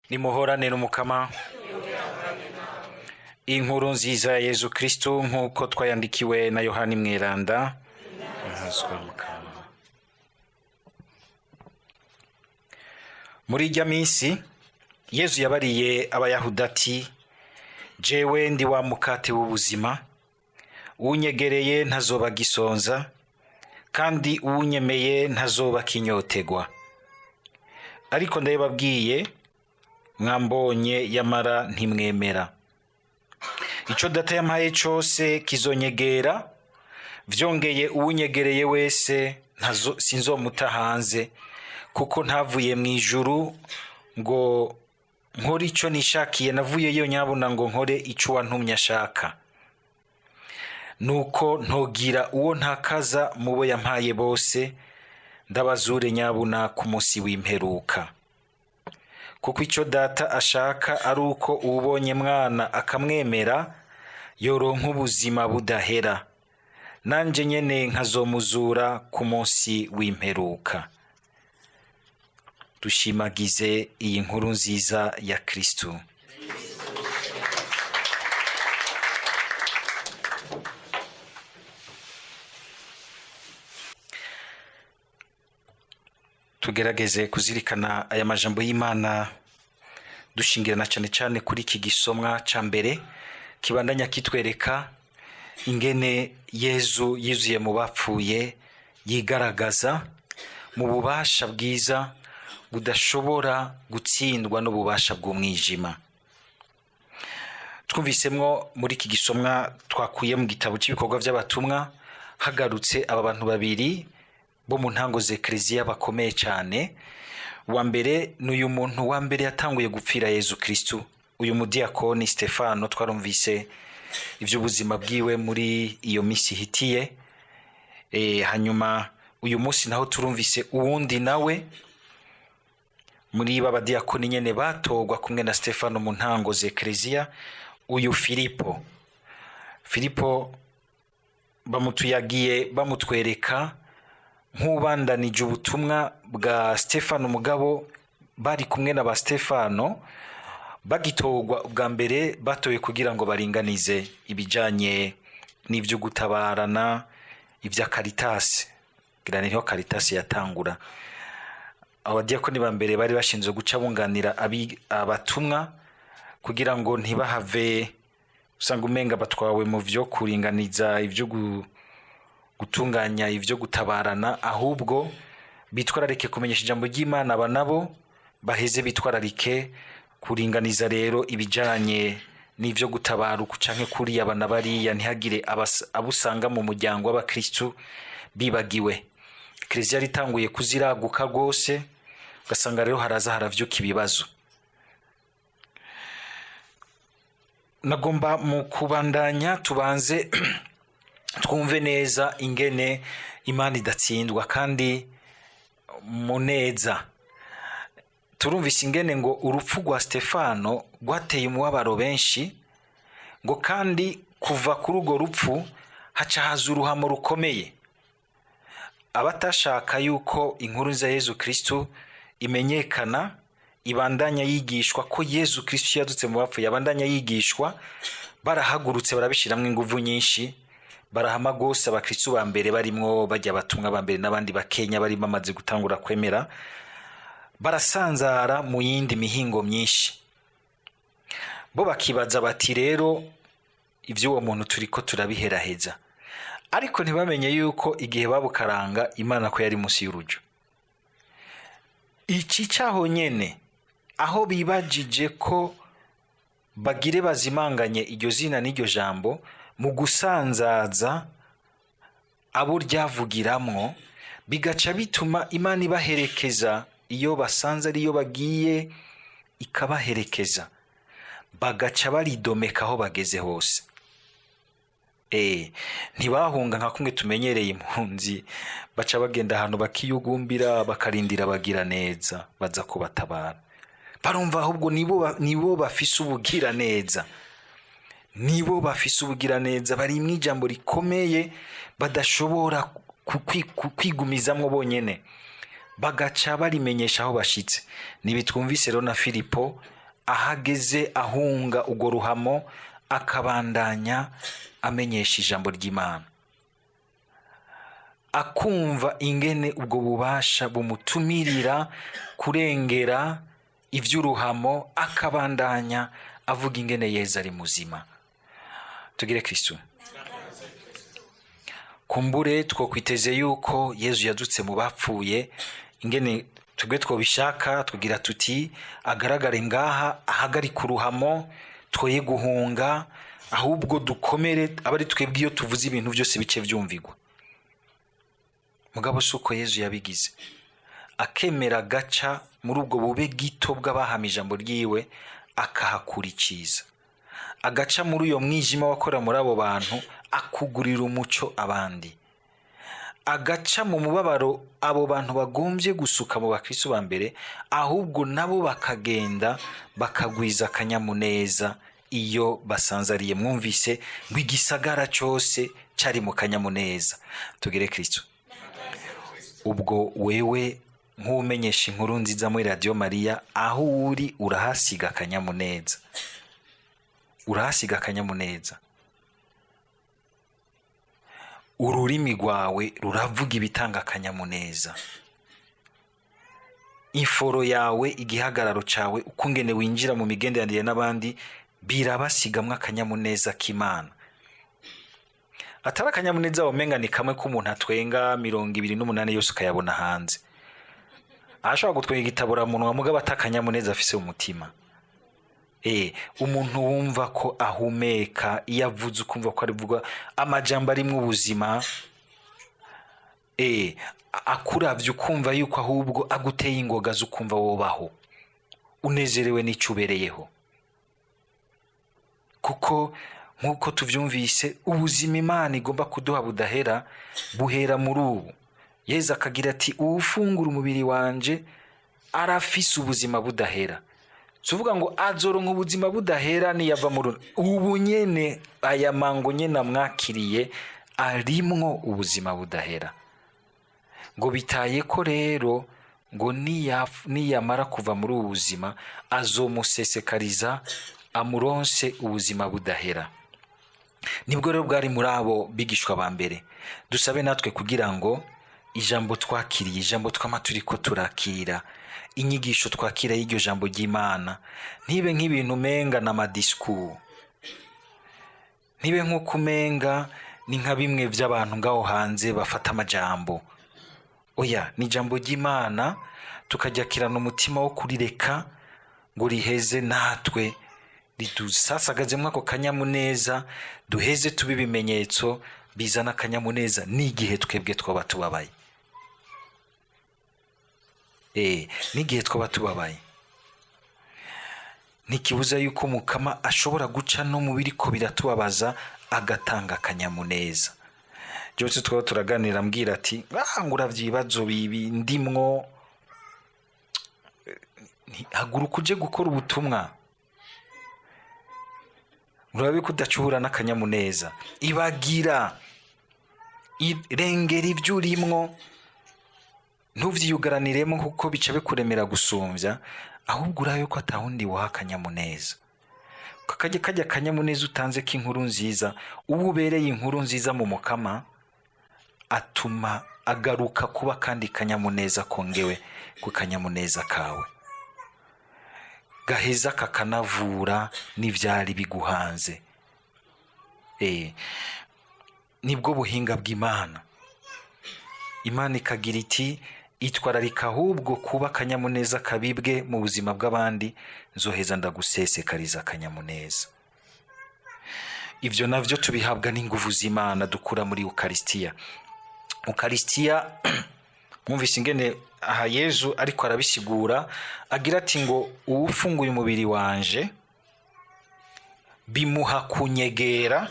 nimuhorane n'umukama. Inkuru nziza ya Yezu Kristo nk'uko twayandikiwe na Yohani Mweranda. Muri irya minsi Yezu yabariye abayahudi ati, jewe ndi wa mukate w'ubuzima, unyegereye ntazoba gisonza, kandi unyemeye ntazoba kinyotegwa. Ariko ndababwiye, mwambonye yamara ntimwemera. Ico data yampaye cose kizonyegera, vyongeye uwunyegereye wese sinzomuta hanze, kuko ntavuye mw'ijuru ngo nkore ico nishakiye, navuyeyo nyabuna ngo nkore ico wantumye ashaka. Nuko ntogira uwo ntakaza mu bo yampaye bose, ndabazure nyabuna ku munsi w'imperuka. Kuko ico data ashaka ari uko uwubonye mwana akamwemera yoronka ubuzima budahera, nanje nyene nkazomuzura ku munsi w'imperuka. Dushimagize iyi nkuru nziza ya Kristo. Tugerageze kuzirikana aya majambo y'Imana dushingirana cyane cyane kuri iki gisomwa ca mbere kibandanya kitwereka ingene Yezu yizuye mu bapfuye, yigaragaza mu bubasha bwiza budashobora gutsindwa n'ububasha bw'umwijima. Twumvisemwo muri iki gisomwa twakuye mu gitabo cy'ibikorwa by'abatumwa, hagarutse aba bantu babiri bo mu ntango z'Ekleziya bakomeye cyane. Wa mbere n'uyu muntu wa mbere yatanguye gupfira Yezu Kristo, uyu mudiakoni Stefano. Twarumvise ivy'ubuzima bwiwe muri iyo misi hitiye. Hanyuma uyu munsi naho turumvise uwundi nawe muri b'abadiakoni nyene batogwa kumwe na Stefano mu ntango z'Ekleziya, uyu Filipo bamutuyagiye bamutwereka nk'ubandanije ubutumwa bwa Stefano. Mugabo bari kumwe na ba Stefano bagitogwa ubwa mbere, batoye kugira ngo baringanize ibijanye n'ivyo gutabarana, ivya Caritas. Gira niho Caritas yatangura. Abadiakoni ba mbere bari bashinzwe guca bunganira abatumwa kugira ngo ntibahave usanga umenga batwawe mu vyo kuringaniza, ivyo gutunganya, ivyo gutabarana, ahubwo bitwararike kumenyesha ijambo ry'Imana. Aba nabo baheze bitwararike kuringaniza rero ibijanye n'ivyo gutabaruka canke kuri abana bariya, ntihagire abusanga mu muryango w'abakristo bibagiwe. Ekleziya ritanguye kuziraguka rwose, ugasanga rero haraza haravyuka ibibazo. Nagomba mu kubandanya tubanze twumve neza ingene Imana idatsindwa kandi muneza. Turumvise ingene ngo urupfu rwa Stefano rwateye umubabaro benshi, ngo kandi kuva kuri urwo rupfu haca haza uruhamo rukomeye. Abatashaka yuko inkuru za Yezu Kristo imenyekana, ibandanya yigishwa ko Yezu Kristo yadutse mu bapfuye, abandanya yigishwa, barahagurutse barabishiramwe inguvu nyinshi, barahama gose abakristo ba mbere barimwo bajya batumwa ba mbere n'abandi bakenya bari bamaze gutangura kwemera, barasanzara mu yindi mihingo myinshi. Bo bakibaza bati rero ivyo uwo muntu turiko turabiheraheza, ariko ntibamenye yuko igihe babukaranga Imana ko yari musi y'urujo. Iki cyaho nyene aho bibajije ko bagire bazimanganye iryo zina n'iryo jambo mu gusanzaza abo ryavugiramwo, bigaca bituma Imana ibaherekeza iyo basanze ariyo bagiye, ikabaherekeza bagaca baridomeka aho bageze hose. Ntibahunga nka kumwe tumenyereye impunzi baca bagenda ahantu bakiyugumbira bakarindira bagira neza baza kubatabara. Barumva ahubwo nibo bafise ubugira neza, nibo bafise ubugira neza, bari mu ijambo rikomeye badashobora kwigumizamwo bonyene, bagaca barimenyesha aho bashitse. Nibitwumvise rero na Filipo ahageze ahunga urwo ruhamo akabandanya amenyesha ijambo ry'Imana, akumva ingene ubwo bubasha bumutumirira kurengera iby'uruhamo, akabandanya avuga ingene Yezu ari muzima. Tugire Kristo. Kumbure twokwiteze yuko Yezu yazutse mu bapfuye, ingene tugwe twobishaka tugira tuti agaragare ngaha, ahagarika uruhamo, twoye guhunga, ahubwo dukomere, abari twebwe iyo tuvuze ibintu byose bice byumvigwa. Mugabo suko Yezu yabigize, akemera gaca muri ubwo bube gito bw'abahama ijambo ryiwe, akahakurikiza, agaca muri uyo mwijima wakora muri abo bantu, akugurira umuco abandi, agaca mu mubabaro abo bantu bagombye gusuka mu bakristo ba mbere, ahubwo nabo bakagenda bakagwiza akanyamuneza iyo basanzariye. Mwumvise ngo igisagara cyose cyari mu kanyamuneza. Tugire Kristo. Ubwo wewe nk'umenyesha inkuru nziza muri Radio Maria, aho uri urahasiga akanyamuneza, urahasiga akanyamuneza. Ururimi rwawe ruravuga ibitanga akanyamuneza, iforo yawe, igihagararo cyawe, ukungene winjira mu migenderanire n'abandi, birabasigamwa akanyamuneza k'Imana. Atari akanyamuneza womenga ni kamwe k'umuntu atwenga 28 yose ukayabona hanze, ashobora gutwenga igitabura munwa mugabo atakanyamuneza afise umutima. Umuntu wumva ko ahumeka, iyo avuze ukumva ko arivuga amajambo ari mu buzima, akuravye ukumva yuko ahubwo aguteye ingoga zukumva wobaho unezerewe n'icubereyeho. Kuko nkuko tuvyumvise, ubuzima Imana igomba kuduha budahera buhera muri ubu. Yezu akagira ati uwufungura umubiri wanje arafise ubuzima budahera. Tuvuga ngo azoronka ubuzima budahera niyava muri ubu nyene, aya mango nyene amwakiriye arimwo ubuzima budahera. Ngo bitaye ko rero ngo niyamara kuva muri ubu buzima azomusesekariza amuronse ubuzima budahera. Nibwo rero bwari muri abo bigishwa ba mbere. Dusabe natwe kugira ngo ijambo twakiriye, ijambo twamaturiko turakira, inyigisho twakira y'iryo jambo ry'Imana ntibe nk'ibintu menga na madisku, ntibe nk'uko umenga ni nka bimwe by'abantu ngaho hanze bafata amajambo. Oya, ni ijambo ry'Imana, tukajyakirana umutima wo kurireka ngo riheze natwe, ridusasagazemo ako kanyamuneza, duheze tuba ibimenyetso bizana akanyamuneza n'igihe twebwe twaba tubabaye. N'igihe twaba tubabaye ntikibuza yuko Mukama ashobora guca no mu biriko biratubabaza agatanga akanyamuneza. Byose twaba turaganira, mbwira ati ngo uravyibazo bibi ndimwo, haguruka uje gukora ubutumwa, urabe kudacuhura n'akanyamuneza. Ibagira, irengera ibyo urimwo, ntuvyiyugaraniremo kuko bica bikuremera gusumvya, ahubwo urabe ko atahundi waha akanyamuneza. Kajya akanyamuneza utanze k'inkuru nziza, ubu ubereye inkuru nziza mu Mukama, atuma agaruka kuba kandi kanyamuneza kongewe ku kanyamuneza kawe, gaheza kakanavura n'ivyari biguhanze. Nibwo buhinga bw'Imana. Imana ikagira iti itwararika ahubwo kuba akanyamuneza kabibwe mu buzima bw'abandi, nzoheza ndagusesekariza akanyamuneza. Ivyo navyo tubihabwa n'inguvu z'Imana dukura muri Eucharistia. Eucharistia mwumvise ingene aha Yezu ariko arabisigura, agira ati ngo uwufunguye umubiri wanje bimuha kunyegera,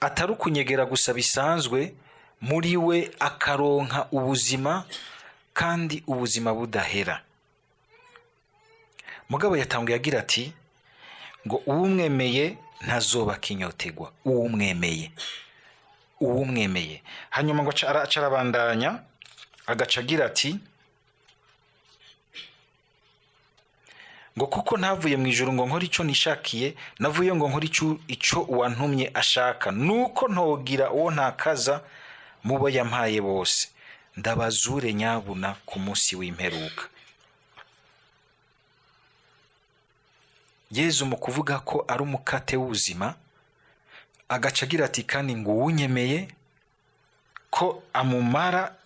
atari ukunyegera gusa bisanzwe, muri we akaronka ubuzima kandi ubuzima budahera. Mugabo yatanguye agira ati ngo uwumwemeye ntazoba kinyotegwa, uwumwemeye. Hanyuma ngo arabandanya agaca agira ati ngo kuko ntavuye mu ijuru ngo nkore icyo nishakiye, navuye ngo nkore icyo uwantumye ashaka, nuko ntogira uwo ntakaza mu bo yampaye bose, ndabazure nyabuna ku munsi w'imperuka. Yezu mu kuvuga ko ari umukate w'ubuzima agaca agira ati kandi ngo uwunyemeye ko amumara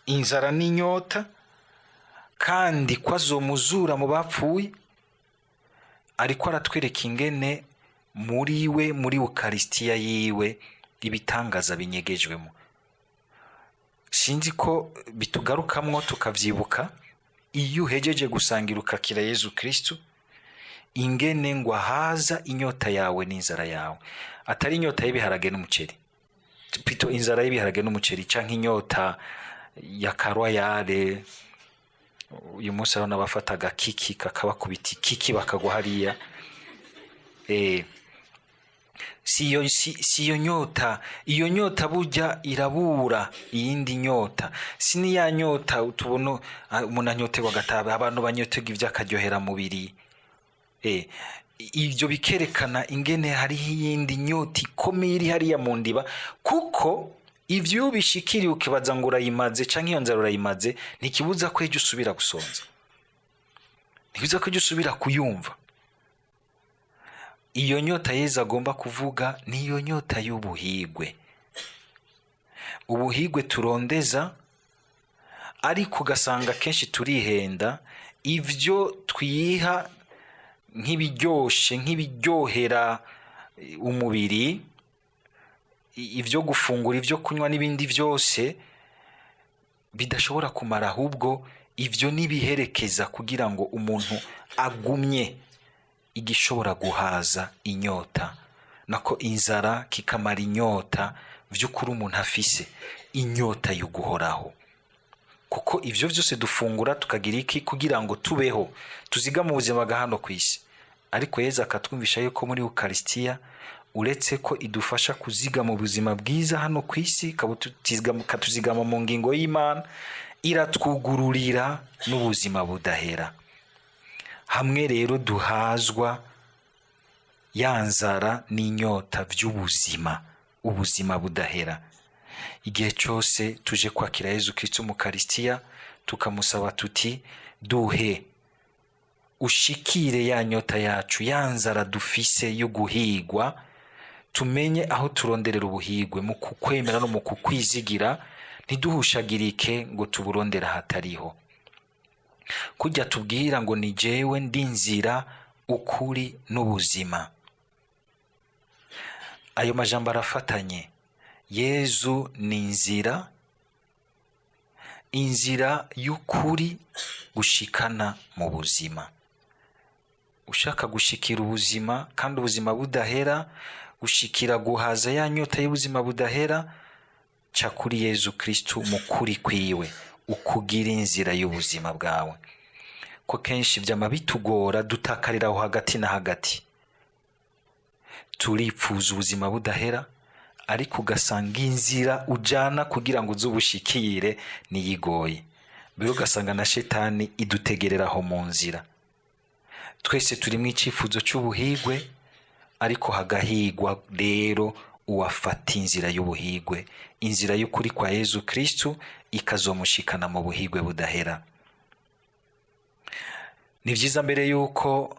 inzara n'inyota, kandi ko azomuzura mu bapfuye. Ariko aratwereka ingene muri we, muri Ukaristiya yiwe, ibitangaza binyegejwemo. Sinzi ko bitugarukamwo tukavyibuka iyo uhejeje gusangira ukakira Yezu Kristu, ingene ngo haza inyota yawe n'inzara yawe, atari inyota y'ibiharage n'umuceri, pito inzara y'ibiharage n'umuceri, canke inyota ya karoyale. Uyu munsi abana bafataga kiki kakabakubita kiki bakagwa hariya. Si iyo nyota, iyo nyota burya irabura iyindi nyota. Si ni ya nyota tubona umuntu anyoterwa agataha, abantu banyoterwa ivy'akaryohera mubiri. Ibyo bikerekana ingene hariho iyindi nyota ikomeye iri hariya mu ndiba, kuko ivyo bishikiriye ukibaza ngo urayimaze canke iyo nzara urayimaze, ntikibuza ko ejo usubira gusonza, ntikibuza ko ejo usubira kuyumva. Iyo nyota Yezu agomba kuvuga ni iyo nyota y'ubuhigwe, ubuhigwe turondeza, ariko ugasanga kenshi turihenda. Ivyo twiha nk'ibiryoshe, nk'ibiryohera umubiri, ivyo gufungura, ivyo kunywa n'ibindi vyose bidashobora kumara, ahubwo ivyo nibiherekeza kugira ngo umuntu agumye igishobora guhaza inyota, nako inzara kikamara inyota vy'ukuri umuntu afise inyota yo guhoraho. Kuko ivyo vyose dufungura tukagira iki kugira ngo tubeho, tuziga mu buzima bwa hano kw'isi. Ariko Yezu akatwumvisha yuko muri Ukaristiya uretse ko idufasha kuziga mu buzima bwiza hano kw'isi, katuzigama mu ngingo y'Imana, iratwugururira n'ubuzima budahera. Hamwe rero duhazwa yanzara n'inyota vy'ubuzima, ubuzima budahera. Igihe cyose tuje kwakira Yezu Kristo mu Ukaristiya, tukamusaba tuti duhe ushikire ya nyota yacu, yanzara dufise yo guhigwa, tumenye aho turonderera ubuhigwe mu kukwemera no mu kukwizigira, ntiduhushagirike ngo tuburondera hatariho. Kujya tubwira ngo ni jewe ndi nzira, ukuri n'ubuzima. Ayo majambo arafatanye. Yezu ni inzira, inzira y'ukuri gushikana mu buzima. Ushaka gushikira ubuzima kandi ubuzima budahera, gushikira guhaza ya nyota y'ubuzima budahera, ca kuri Yezu Kristu mu kuri kwiwe, ukugira inzira y'ubuzima bwawe. Ko kenshi vyama bitugora, dutakarira aho hagati na hagati, turipfuza ubuzima budahera, ariko ugasanga inzira ujana kugira ngo uzubushikire niyigoye. Bero ugasanga na shetani idutegereraho mu nzira. Twese turi mu icifuzo cy'ubuhigwe, ariko hagahigwa rero uwafata inzira y'ubuhigwe, inzira y'ukuri kwa Yezu Kristu, ikazomushikana mu buhigwe budahera. Ni vyiza mbere yuko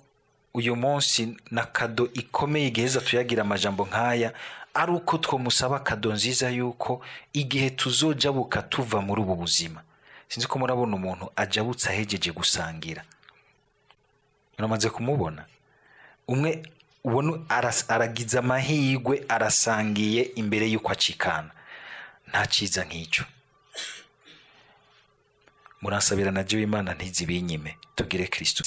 uyu munsi na kado ikomeye igiheza tuyagira amajambo nkaya, ari uko twomusaba kado nziza yuko igihe tuzojabuka tuva muri ubu buzima. Sinzi ko murabona umuntu ajabutse ahejeje gusangira, muramaze kumubona? Umwe ubona aragiza amahigwe, arasangiye imbere yuko acikana. Nta ciza nk'icyo. Murasabira na Imana ntizibinyime, tugire Kristo.